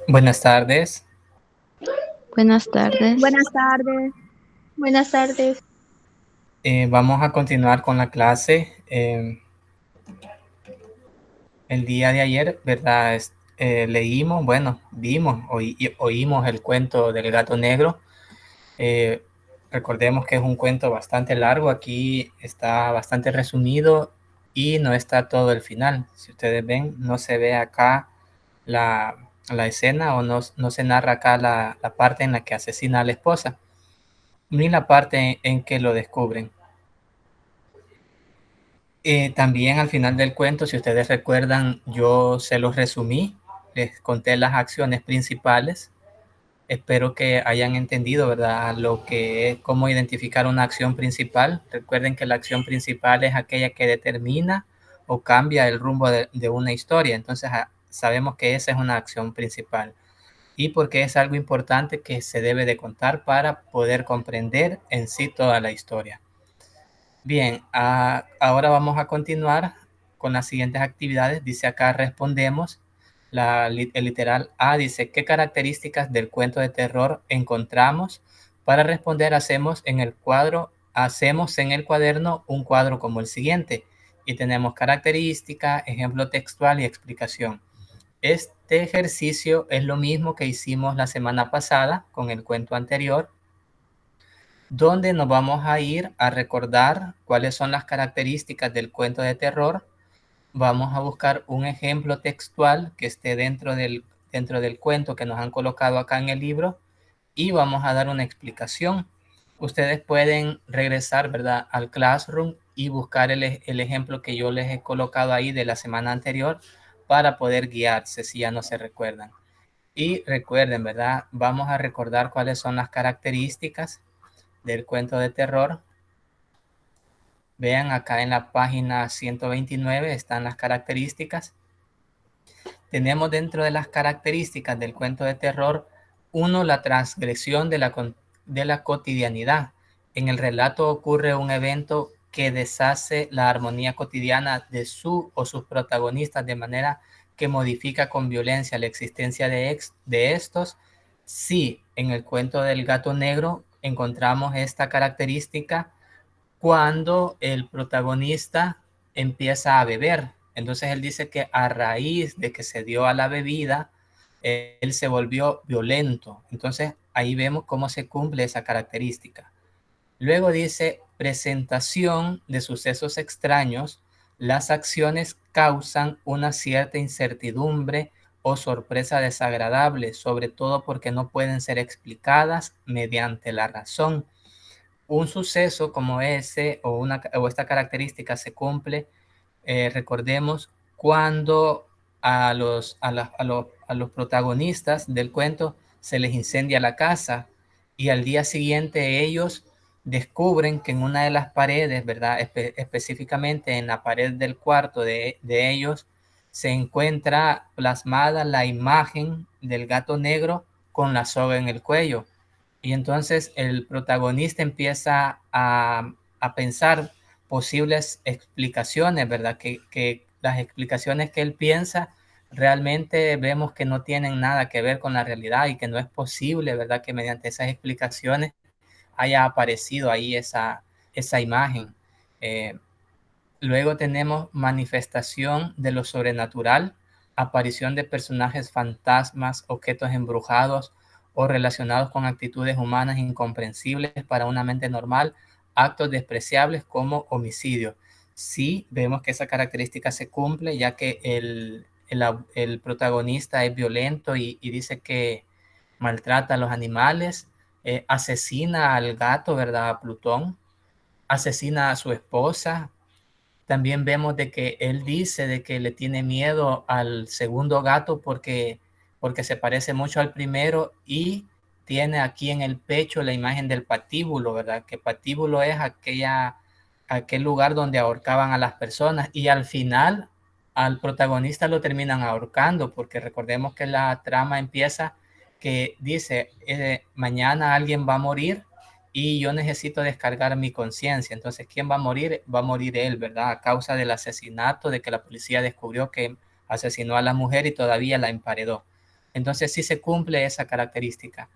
Buenas tardes. Buenas tardes. Buenas tardes. Buenas tardes. Vamos a continuar con la clase. El día de ayer, ¿verdad? Leímos, bueno, vimos, oímos el cuento del gato negro. Eh, Recordemos que es un cuento bastante largo. Aquí está bastante resumido y no está todo el final. Si ustedes ven, no se ve acá la escena o no se narra acá la parte en la que asesina a la esposa, ni la parte en que lo descubren. También al final del cuento, si ustedes recuerdan, yo se los resumí, les conté las acciones principales. Espero que hayan entendido, ¿verdad? Lo que es cómo identificar una acción principal. Recuerden que la acción principal es aquella que determina o cambia el rumbo de una historia. Entonces, sabemos que esa es una acción principal y porque es algo importante que se debe de contar para poder comprender en sí toda la historia. Bien, ahora vamos a continuar con las siguientes actividades. Dice acá, respondemos. El literal A dice, ¿qué características del cuento de terror encontramos? Para responder, hacemos en el cuaderno un cuadro como el siguiente. Y tenemos característica, ejemplo textual y explicación. Este ejercicio es lo mismo que hicimos la semana pasada con el cuento anterior, donde nos vamos a ir a recordar cuáles son las características del cuento de terror. Vamos a buscar un ejemplo textual que esté dentro del cuento que nos han colocado acá en el libro y vamos a dar una explicación. Ustedes pueden regresar, ¿verdad?, al Classroom y buscar el ejemplo que yo les he colocado ahí de la semana anterior para poder guiarse si ya no se recuerdan. Y recuerden, ¿verdad? Vamos a recordar cuáles son las características del cuento de terror. Vean acá en la página 129 están las características. Tenemos dentro de las características del cuento de terror, uno, la transgresión de la cotidianidad. En el relato ocurre un evento que deshace la armonía cotidiana de su o sus protagonistas de manera que modifica con violencia la existencia de estos. Sí, en el cuento del gato negro encontramos esta característica cuando el protagonista empieza a beber. Entonces él dice que a raíz de que se dio a la bebida, él se volvió violento. Entonces ahí vemos cómo se cumple esa característica. Luego dice presentación de sucesos extraños. Las acciones causan una cierta incertidumbre o sorpresa desagradable, sobre todo porque no pueden ser explicadas mediante la razón. Un suceso como ese o esta característica se cumple, recordemos, cuando a los protagonistas del cuento se les incendia la casa y al día siguiente ellos descubren que en una de las paredes, ¿verdad? Específicamente en la pared del cuarto de ellos, se encuentra plasmada la imagen del gato negro con la soga en el cuello. Y entonces el protagonista empieza a pensar posibles explicaciones, ¿verdad? Que las explicaciones que él piensa realmente vemos que no tienen nada que ver con la realidad y que no es posible, ¿verdad? Que mediante esas explicaciones haya aparecido ahí esa imagen. Eh, Luego tenemos manifestación de lo sobrenatural, aparición de personajes fantasmas, objetos embrujados o relacionados con actitudes humanas incomprensibles para una mente normal, actos despreciables como homicidio. Sí, vemos que esa característica se cumple, ya que el protagonista es violento y dice que maltrata a los animales, asesina al gato, ¿verdad? A Plutón, asesina a su esposa. También vemos de que él dice de que le tiene miedo al segundo gato porque se parece mucho al primero y tiene aquí en el pecho la imagen del patíbulo, ¿verdad? Que patíbulo es aquel lugar donde ahorcaban a las personas y al final al protagonista lo terminan ahorcando porque recordemos que la trama empieza que dice, mañana alguien va a morir y yo necesito descargar mi conciencia. Entonces, ¿quién va a morir? Va a morir él, ¿verdad? A causa del asesinato, de que la policía descubrió que asesinó a la mujer y todavía la emparedó. Entonces sí se cumple esa característica.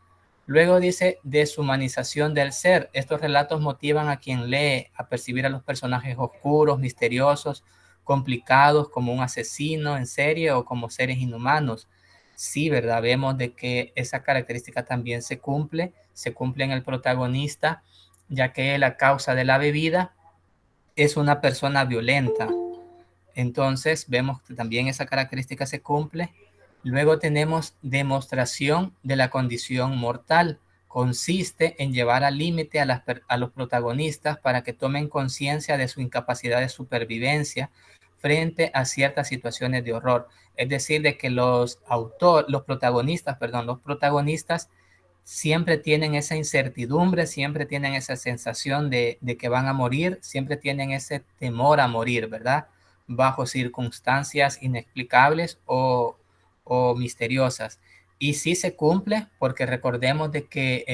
Luego dice deshumanización del ser. Estos relatos motivan a quien lee a percibir a los personajes oscuros, misteriosos, complicados, como un asesino en serie o como seres inhumanos. Sí, ¿verdad? Vemos de que esa característica también se cumple en el protagonista, ya que la causa de la bebida es una persona violenta. Entonces vemos que también esa característica se cumple. Luego tenemos demostración de la condición mortal. Consiste en llevar al límite a los protagonistas para que tomen conciencia de su incapacidad de supervivencia frente a ciertas situaciones de horror. Es decir, de que los protagonistas siempre tienen esa incertidumbre, siempre tienen esa sensación de que van a morir, siempre tienen ese temor a morir, ¿verdad? Bajo circunstancias inexplicables o misteriosas. Y sí se cumple porque recordemos de que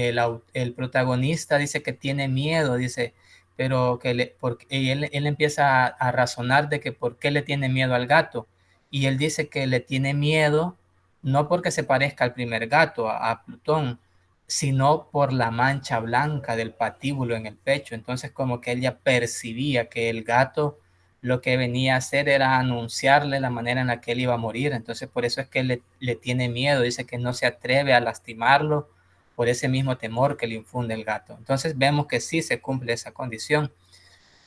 el protagonista dice que tiene miedo, dice, pero porque él empieza a razonar de que por qué le tiene miedo al gato. Y él dice que le tiene miedo no porque se parezca al primer gato, a Plutón, sino por la mancha blanca del patíbulo en el pecho. Entonces como que ella percibía que el gato lo que venía a hacer era anunciarle la manera en la que él iba a morir. Entonces por eso es que le tiene miedo, dice que no se atreve a lastimarlo por ese mismo temor que le infunde el gato. Entonces vemos que sí se cumple esa condición.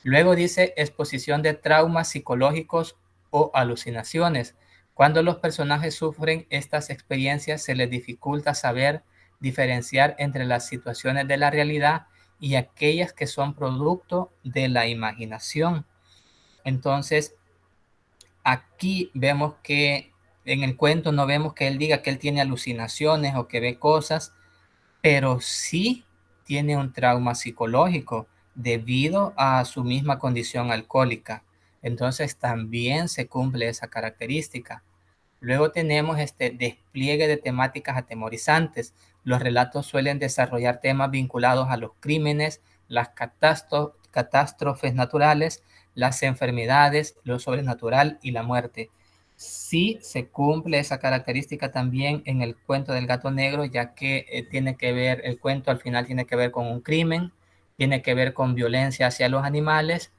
Luego dice exposición de traumas psicológicos o alucinaciones. Cuando los personajes sufren estas experiencias, se les dificulta saber diferenciar entre las situaciones de la realidad y aquellas que son producto de la imaginación. Entonces, aquí vemos que en el cuento no vemos que él diga que él tiene alucinaciones o que ve cosas, pero sí tiene un trauma psicológico debido a su misma condición alcohólica. Entonces también se cumple esa característica. Luego tenemos este despliegue de temáticas atemorizantes. Los relatos suelen desarrollar temas vinculados a los crímenes, las catástrofes naturales, las enfermedades, lo sobrenatural y la muerte. Sí se cumple esa característica también en el cuento del gato negro, ya que tiene que ver, el cuento al final tiene que ver con un crimen, tiene que ver con violencia hacia los animales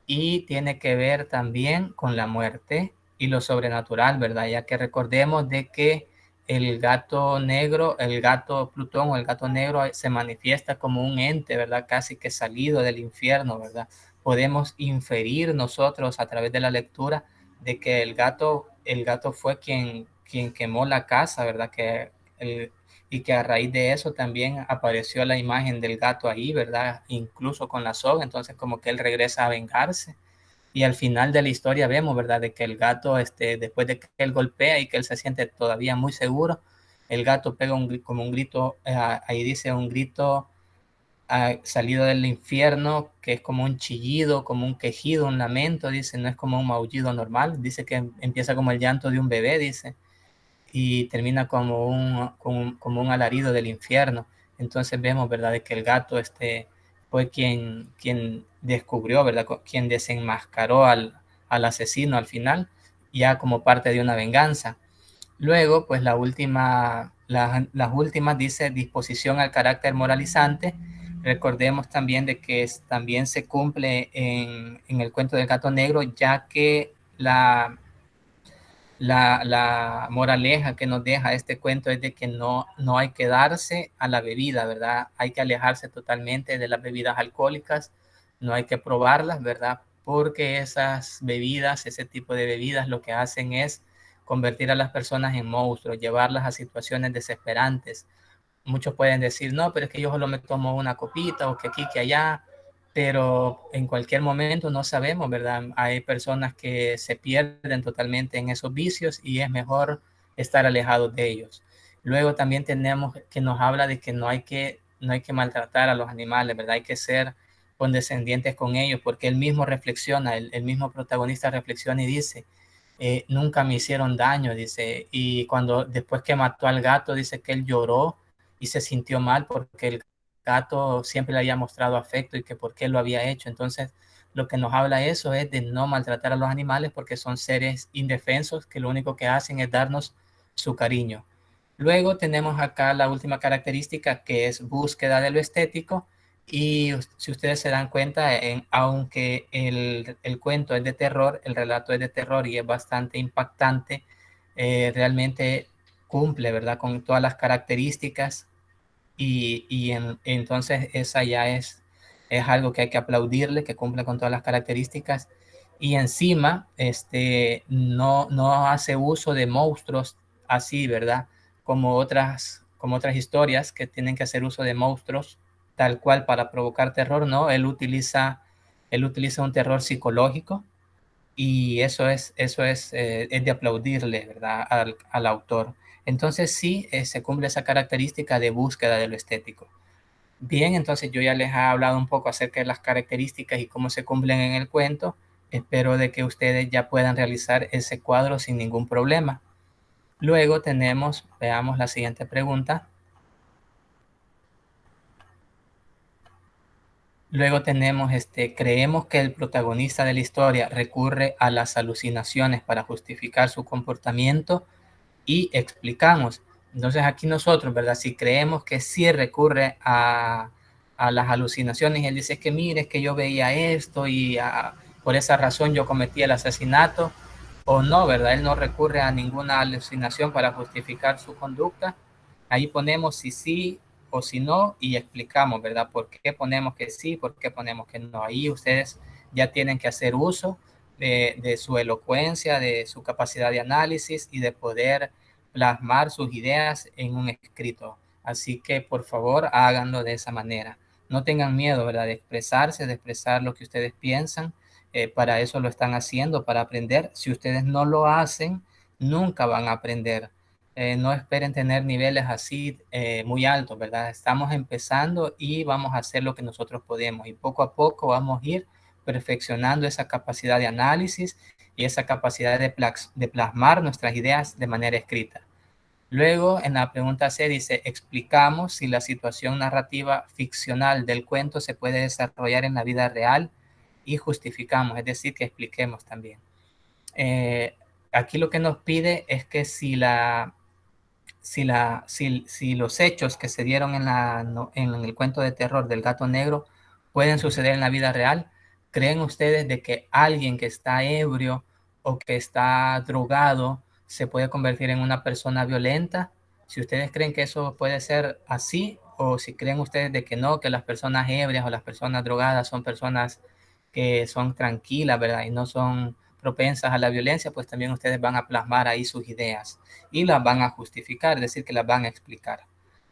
y tiene que ver también con la muerte y lo sobrenatural, ¿verdad? Ya que recordemos de que el gato negro, el gato Plutón o el gato negro se manifiesta como un ente, ¿verdad? Casi que salido del infierno, ¿verdad? Podemos inferir nosotros a través de la lectura de que el gato fue quien quemó la casa, ¿verdad? Y que a raíz de eso también apareció la imagen del gato ahí, ¿verdad? Incluso con la soga, entonces como que él regresa a vengarse. Y al final de la historia vemos, ¿verdad? De que el gato, después de que él golpea y que él se siente todavía muy seguro, el gato pega como un grito, ahí dice un grito salido del infierno, que es como un chillido, como un quejido, un lamento, dice, no es como un maullido normal, dice que empieza como el llanto de un bebé, dice, y termina como un alarido del infierno. Entonces vemos, ¿verdad?, de que el gato fue quien descubrió, ¿verdad?, quien desenmascaró al asesino al final, ya como parte de una venganza. Luego, pues las últimas dice disposición al carácter moralizante. Recordemos también de que también se cumple en el cuento del gato negro, ya que la moraleja que nos deja este cuento es de que no hay que darse a la bebida, ¿verdad? Hay que alejarse totalmente de las bebidas alcohólicas, no hay que probarlas, ¿verdad? Porque esas bebidas, ese tipo de bebidas, lo que hacen es convertir a las personas en monstruos, llevarlas a situaciones desesperantes. Muchos pueden decir, no, pero es que yo solo me tomo una copita o que aquí, que allá, pero en cualquier momento no sabemos, ¿verdad? Hay personas que se pierden totalmente en esos vicios y es mejor estar alejados de ellos. Luego también tenemos que nos habla de que no hay que maltratar a los animales, ¿verdad? Hay que ser condescendientes con ellos, porque él mismo reflexiona, el mismo protagonista reflexiona y dice, nunca me hicieron daño, dice, y cuando después que mató al gato, dice que él lloró y se sintió mal porque el gato siempre le había mostrado afecto y que por qué lo había hecho. Entonces, lo que nos habla eso es de no maltratar a los animales porque son seres indefensos que lo único que hacen es darnos su cariño. Luego tenemos acá la última característica, que es búsqueda de lo estético. Y si ustedes se dan cuenta, aunque el cuento es de terror, el relato es de terror y es bastante impactante, realmente cumple, ¿verdad?, con todas las características. Entonces esa ya es algo que hay que aplaudirle, que cumple con todas las características. Y encima no hace uso de monstruos así, ¿verdad? Como otras historias que tienen que hacer uso de monstruos tal cual para provocar terror, ¿no? Él utiliza un terror psicológico, y eso es de aplaudirle, ¿verdad?, al autor. Entonces sí, se cumple esa característica de búsqueda de lo estético. Bien, entonces yo ya les he hablado un poco acerca de las características y cómo se cumplen en el cuento. Espero de que ustedes ya puedan realizar ese cuadro sin ningún problema. Luego veamos la siguiente pregunta. Luego tenemos, creemos que el protagonista de la historia recurre a las alucinaciones para justificar su comportamiento y explicamos. Entonces aquí nosotros, ¿verdad? Si creemos que sí recurre a las alucinaciones, él dice que mire, es que yo veía esto y por esa razón yo cometí el asesinato, o no, ¿verdad? Él no recurre a ninguna alucinación para justificar su conducta. Ahí ponemos si sí o si no y explicamos, ¿verdad? ¿Por qué ponemos que sí, por qué ponemos que no? Ahí ustedes ya tienen que hacer uso de su elocuencia, de su capacidad de análisis y de poder plasmar sus ideas en un escrito. Así que por favor háganlo de esa manera. No tengan miedo, ¿verdad?, de expresarse, de expresar lo que ustedes piensan. Para eso lo están haciendo, para aprender. Si ustedes no lo hacen, nunca van a aprender. No esperen tener niveles así muy altos, ¿verdad? Estamos empezando y vamos a hacer lo que nosotros podemos, y poco a poco vamos a ir perfeccionando esa capacidad de análisis y esa capacidad de plasmar nuestras ideas de manera escrita. Luego, en la pregunta C dice, explicamos si la situación narrativa ficcional del cuento se puede desarrollar en la vida real, y justificamos, es decir, que expliquemos también. Aquí lo que nos pide es que si los hechos que se dieron en el cuento de terror del gato negro pueden suceder en la vida real. ¿Creen ustedes de que alguien que está ebrio o que está drogado se puede convertir en una persona violenta? Si ustedes creen que eso puede ser así, o si creen ustedes de que no, que las personas ebrias o las personas drogadas son personas que son tranquilas, ¿verdad?, y no son propensas a la violencia, pues también ustedes van a plasmar ahí sus ideas y las van a justificar, es decir, que las van a explicar.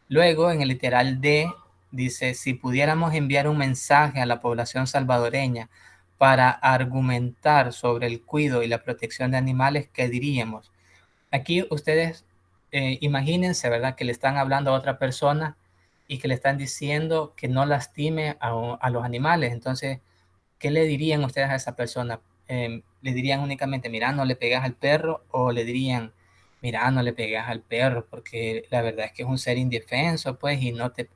Luego, en el literal D, dice, si pudiéramos enviar un mensaje a la población salvadoreña para argumentar sobre el cuidado y la protección de animales, ¿qué diríamos? Aquí ustedes imagínense, ¿verdad?, que le están hablando a otra persona y que le están diciendo que no lastime a los animales. Entonces, ¿qué le dirían ustedes a esa persona? ¿Le dirían únicamente, mira, no le pegas al perro? ¿O le dirían, mira, no le pegas al perro porque la verdad es que es un ser indefenso, pues, y no te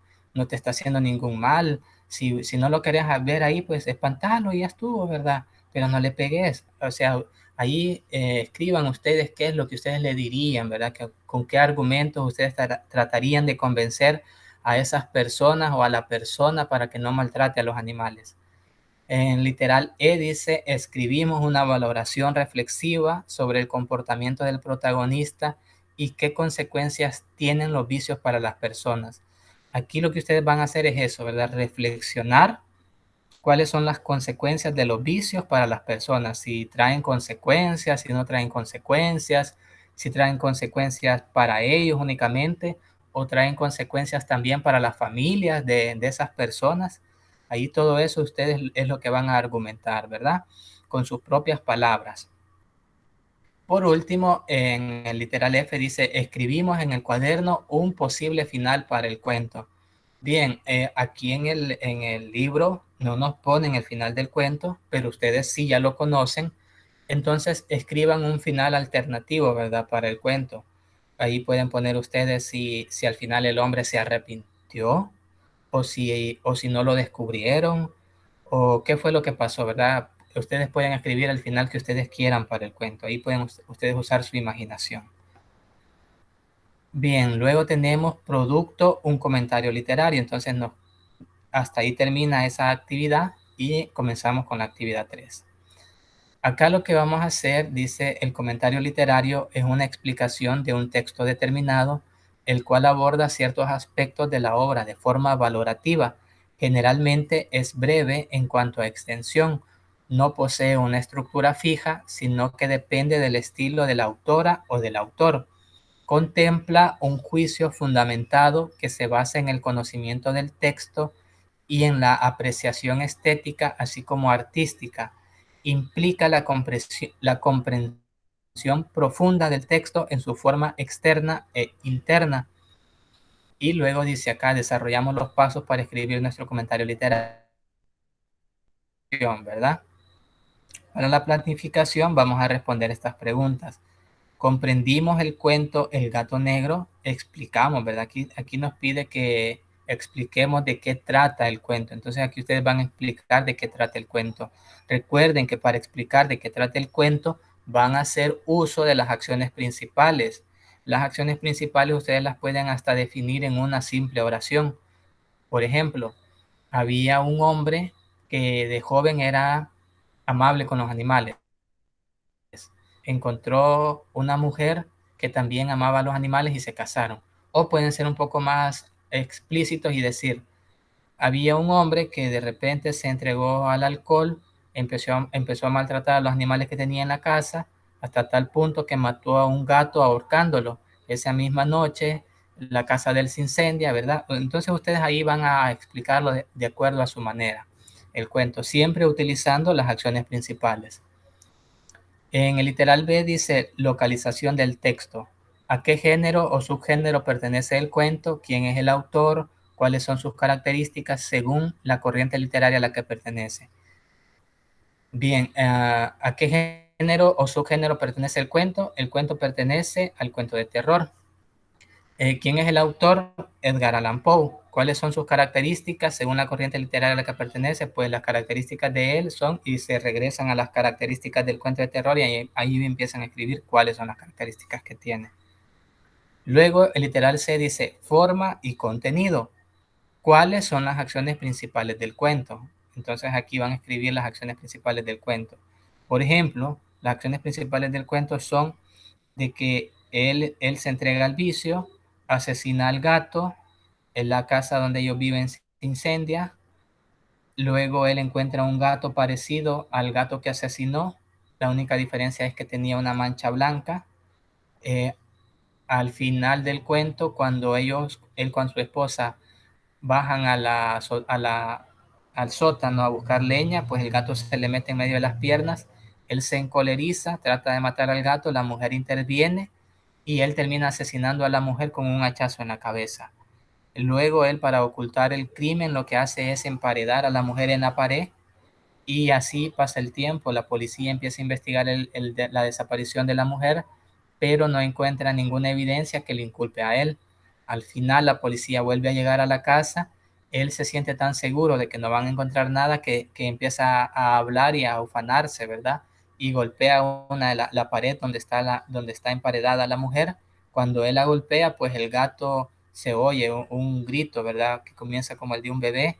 está haciendo ningún mal? Si no lo querés ver ahí, pues espantalo y ya estuvo, ¿verdad? Pero no le pegues. O sea, ahí escriban ustedes qué es lo que ustedes le dirían, ¿verdad? Con qué argumentos ustedes tratarían de convencer a esas personas o a la persona para que no maltrate a los animales. En literal E dice, escribimos una valoración reflexiva sobre el comportamiento del protagonista y qué consecuencias tienen los vicios para las personas. Aquí lo que ustedes van a hacer es eso, ¿verdad? Reflexionar cuáles son las consecuencias de los vicios para las personas, si traen consecuencias, si no traen consecuencias, si traen consecuencias para ellos únicamente o traen consecuencias también para las familias de esas personas. Ahí todo eso ustedes es lo que van a argumentar, ¿verdad? Con sus propias palabras. Por último, en el literal F dice, escribimos en el cuaderno un posible final para el cuento. Bien, aquí en el libro no nos ponen el final del cuento, pero ustedes sí ya lo conocen. Entonces escriban un final alternativo, ¿verdad?, para el cuento. Ahí pueden poner ustedes si al final el hombre se arrepintió, o si no lo descubrieron, o qué fue lo que pasó, ¿verdad? Ustedes pueden escribir el final que ustedes quieran para el cuento. Ahí pueden ustedes usar su imaginación. Bien, luego tenemos producto, un comentario literario. Entonces, hasta ahí termina esa actividad y comenzamos con la actividad 3. Acá lo que vamos a hacer, dice, el comentario literario es una explicación de un texto determinado, el cual aborda ciertos aspectos de la obra de forma valorativa. Generalmente es breve en cuanto a extensión, no posee una estructura fija, sino que depende del estilo de la autora o del autor. Contempla un juicio fundamentado que se basa en el conocimiento del texto y en la apreciación estética, así como artística. Implica la comprensión profunda del texto en su forma externa e interna. Y luego dice acá, desarrollamos los pasos para escribir nuestro comentario literario, ¿verdad? Para la planificación vamos a responder estas preguntas. Comprendimos el cuento El gato negro, explicamos, ¿verdad? Aquí nos pide que expliquemos de qué trata el cuento. Entonces aquí ustedes van a explicar de qué trata el cuento. Recuerden que para explicar de qué trata el cuento van a hacer uso de las acciones principales. Las acciones principales ustedes las pueden hasta definir en una simple oración. Por ejemplo, había un hombre que de joven era amable con los animales. Encontró una mujer que también amaba a los animales y se casaron. O pueden ser un poco más explícitos y decir, había un hombre que de repente se entregó al alcohol, empezó a maltratar a los animales que tenía en la casa, hasta tal punto que mató a un gato ahorcándolo. Esa misma noche la casa de él se incendia, ¿verdad? Entonces ustedes ahí van a explicarlo de acuerdo a su manera, el cuento, siempre utilizando las acciones principales. En el literal B dice localización del texto. ¿A qué género o subgénero pertenece el cuento? ¿Quién es el autor? ¿Cuáles son sus características según la corriente literaria a la que pertenece? Bien, ¿a qué género o subgénero pertenece el cuento? El cuento pertenece al cuento de terror. ¿Quién es el autor? Edgar Allan Poe. ¿Cuáles son sus características según la corriente literaria a la que pertenece? Pues las características de él son, y se regresan a las características del cuento de terror y ahí empiezan a escribir cuáles son las características que tiene. Luego el literal C dice forma y contenido. ¿Cuáles son las acciones principales del cuento? Entonces aquí van a escribir las acciones principales del cuento. Por ejemplo, las acciones principales del cuento son de que él se entrega al vicio, asesina al gato, en la casa donde ellos viven se incendia, luego él encuentra un gato parecido al gato que asesinó, la única diferencia es que tenía una mancha blanca. Al final del cuento, cuando él con su esposa bajan al sótano a buscar leña, pues el gato se le mete en medio de las piernas, él se encoleriza, trata de matar al gato, la mujer interviene y él termina asesinando a la mujer con un hachazo en la cabeza. Luego él, para ocultar el crimen, lo que hace es emparedar a la mujer en la pared y así pasa el tiempo. La policía empieza a investigar la desaparición de la mujer, pero no encuentra ninguna evidencia que le inculpe a él. Al final la policía vuelve a llegar a la casa, él se siente tan seguro de que no van a encontrar nada que empieza a hablar y a ufanarse, ¿verdad? Y golpea la pared donde está emparedada la mujer. Cuando él la golpea, pues el gato se oye un grito, ¿verdad? Que comienza como el de un bebé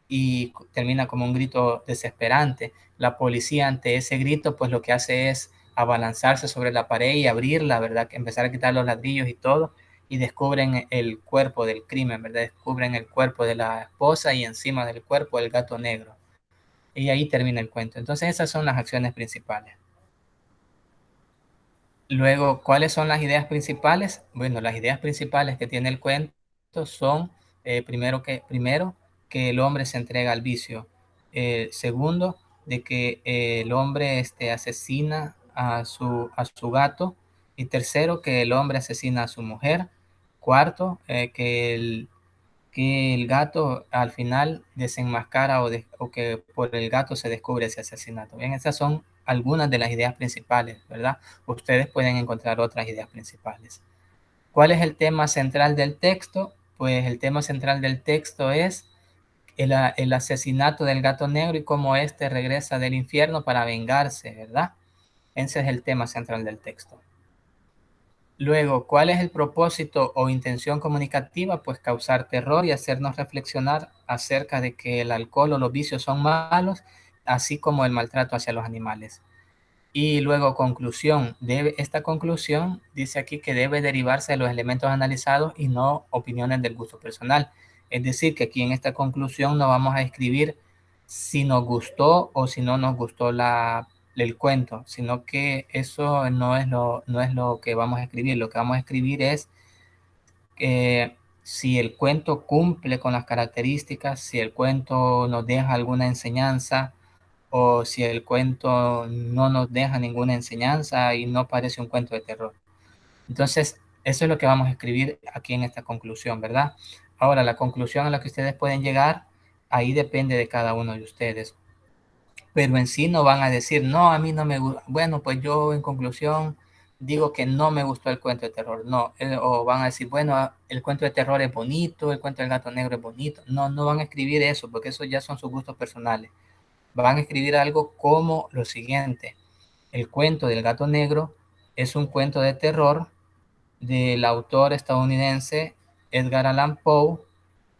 y termina como un grito desesperante. La policía ante ese grito, pues lo que hace es abalanzarse sobre la pared y abrirla, ¿verdad? Empezar a quitar los ladrillos y todo, y descubren el cuerpo del crimen, ¿verdad? Descubren el cuerpo de la esposa y encima del cuerpo el gato negro. Y ahí termina el cuento. Entonces esas son las acciones principales. Luego, ¿cuáles son las ideas principales? Bueno, las ideas principales que tiene el cuento son, primero, que el hombre se entrega al vicio. Segundo, de que el hombre asesina a su gato. Y tercero, que el hombre asesina a su mujer. Cuarto, que el gato al final desenmascara o que por el gato se descubre ese asesinato. Bien, esas son algunas de las ideas principales, ¿verdad? Ustedes pueden encontrar otras ideas principales. ¿Cuál es el tema central del texto? Pues el tema central del texto es el asesinato del gato negro y cómo éste regresa del infierno para vengarse, ¿verdad? Ese es el tema central del texto. Luego, ¿cuál es el propósito o intención comunicativa? Pues causar terror y hacernos reflexionar acerca de que el alcohol o los vicios son malos, así como el maltrato hacia los animales. Y luego, conclusión. Esta conclusión dice aquí que debe derivarse de los elementos analizados y no opiniones del gusto personal. Es decir, que aquí en esta conclusión no vamos a escribir si nos gustó o si no nos gustó el cuento, sino que eso no es lo que vamos a escribir. Lo que vamos a escribir es si el cuento cumple con las características, si el cuento nos deja alguna enseñanza o si el cuento no nos deja ninguna enseñanza y no parece un cuento de terror. Entonces, eso es lo que vamos a escribir aquí en esta conclusión, ¿verdad? Ahora, la conclusión a la que ustedes pueden llegar, ahí depende de cada uno de ustedes. Pero en sí no van a decir, no, a mí no me gusta. Bueno, pues yo en conclusión digo que no me gustó el cuento de terror. No, o van a decir, bueno, el cuento de terror es bonito, el cuento del gato negro es bonito. No, no van a escribir eso, porque eso ya son sus gustos personales. Van a escribir algo como lo siguiente. El cuento del gato negro es un cuento de terror del autor estadounidense Edgar Allan Poe.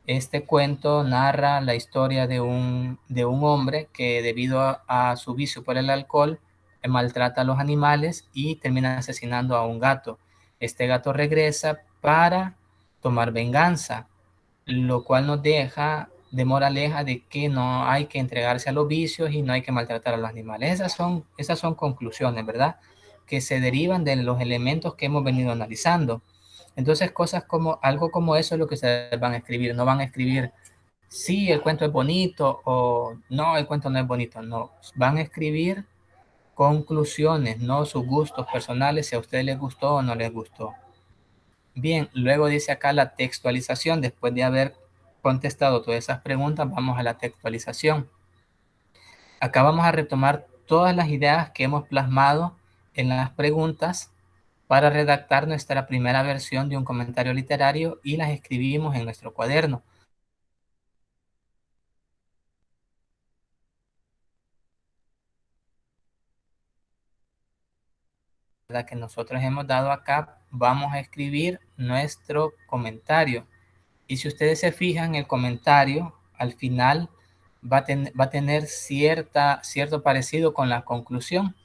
Este cuento narra la historia de un hombre que debido a su vicio por el alcohol maltrata a los animales y termina asesinando a un gato. Este gato regresa para tomar venganza, lo cual nos deja de moraleja de que no hay que entregarse a los vicios y no hay que maltratar a los animales. Esas son conclusiones, ¿verdad? Que se derivan de los elementos que hemos venido analizando. Entonces, cosas como algo como eso es lo que se van a escribir. No van a escribir, sí, el cuento es bonito o no, el cuento no es bonito. No, van a escribir conclusiones, no sus gustos personales, si a ustedes les gustó o no les gustó. Bien, luego dice acá la textualización. Después de haber contestado todas esas preguntas, vamos a la textualización. Acá vamos a retomar todas las ideas que hemos plasmado en las preguntas para redactar nuestra primera versión de un comentario literario y las escribimos en nuestro cuaderno. La que nosotros hemos dado acá, vamos a escribir nuestro comentario. Y si ustedes se fijan, el comentario al final va a tener cierto parecido con la conclusión,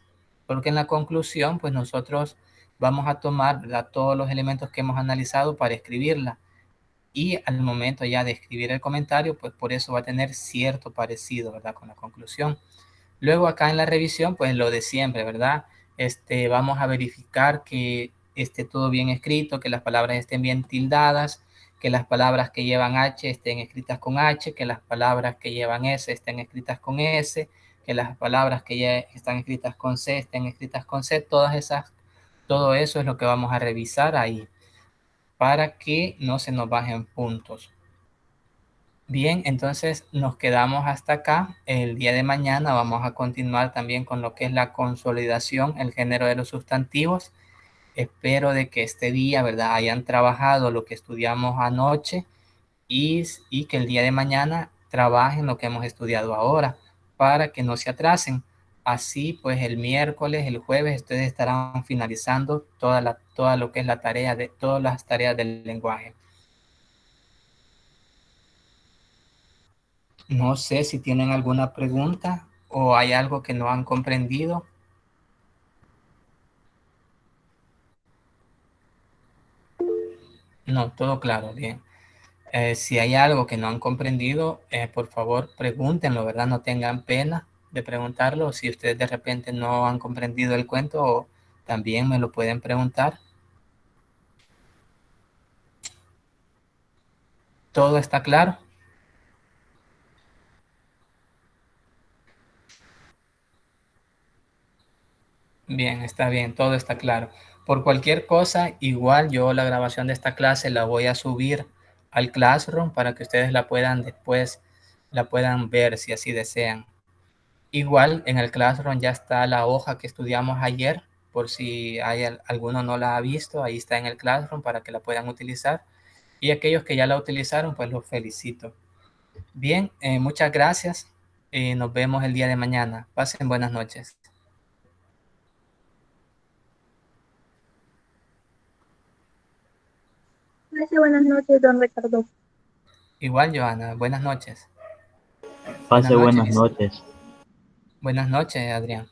porque en la conclusión, pues nosotros vamos a tomar, ¿verdad?, todos los elementos que hemos analizado para escribirla. Y al momento ya de escribir el comentario, pues por eso va a tener cierto parecido, ¿verdad?, con la conclusión. Luego acá en la revisión, pues lo de siempre, ¿verdad? Vamos a verificar que esté todo bien escrito, que las palabras estén bien tildadas, que las palabras que llevan H estén escritas con H, que las palabras que llevan S estén escritas con S, que las palabras que ya están escritas con C estén escritas con C, todo eso es lo que vamos a revisar ahí para que no se nos bajen puntos. Bien, entonces nos quedamos hasta acá. El día de mañana vamos a continuar también con lo que es la consolidación, el género de los sustantivos. Espero de que este día, ¿verdad?, hayan trabajado lo que estudiamos anoche y que el día de mañana trabajen lo que hemos estudiado ahora para que no se atrasen. Así pues el miércoles, el jueves, ustedes estarán finalizando toda lo que es la tarea de todas las tareas del lenguaje. No sé si tienen alguna pregunta o hay algo que no han comprendido. No, todo claro, bien. Si hay algo que no han comprendido, por favor pregúntenlo, ¿verdad? No tengan pena de preguntarlo. Si ustedes de repente no han comprendido el cuento, también me lo pueden preguntar. ¿Todo está claro? Bien, está bien, todo está claro. Por cualquier cosa, igual yo la grabación de esta clase la voy a subir al Classroom para que ustedes la puedan después, la puedan ver si así desean. Igual en el Classroom ya está la hoja que estudiamos ayer, por si alguno no la ha visto, ahí está en el Classroom para que la puedan utilizar. Y aquellos que ya la utilizaron, pues los felicito. Bien, muchas gracias. Nos vemos el día de mañana. Pasen buenas noches. Gracias, buenas noches, don Ricardo. Igual, Joana, buenas noches. Pase buenas Lisa. noches. Buenas noches, Adrián.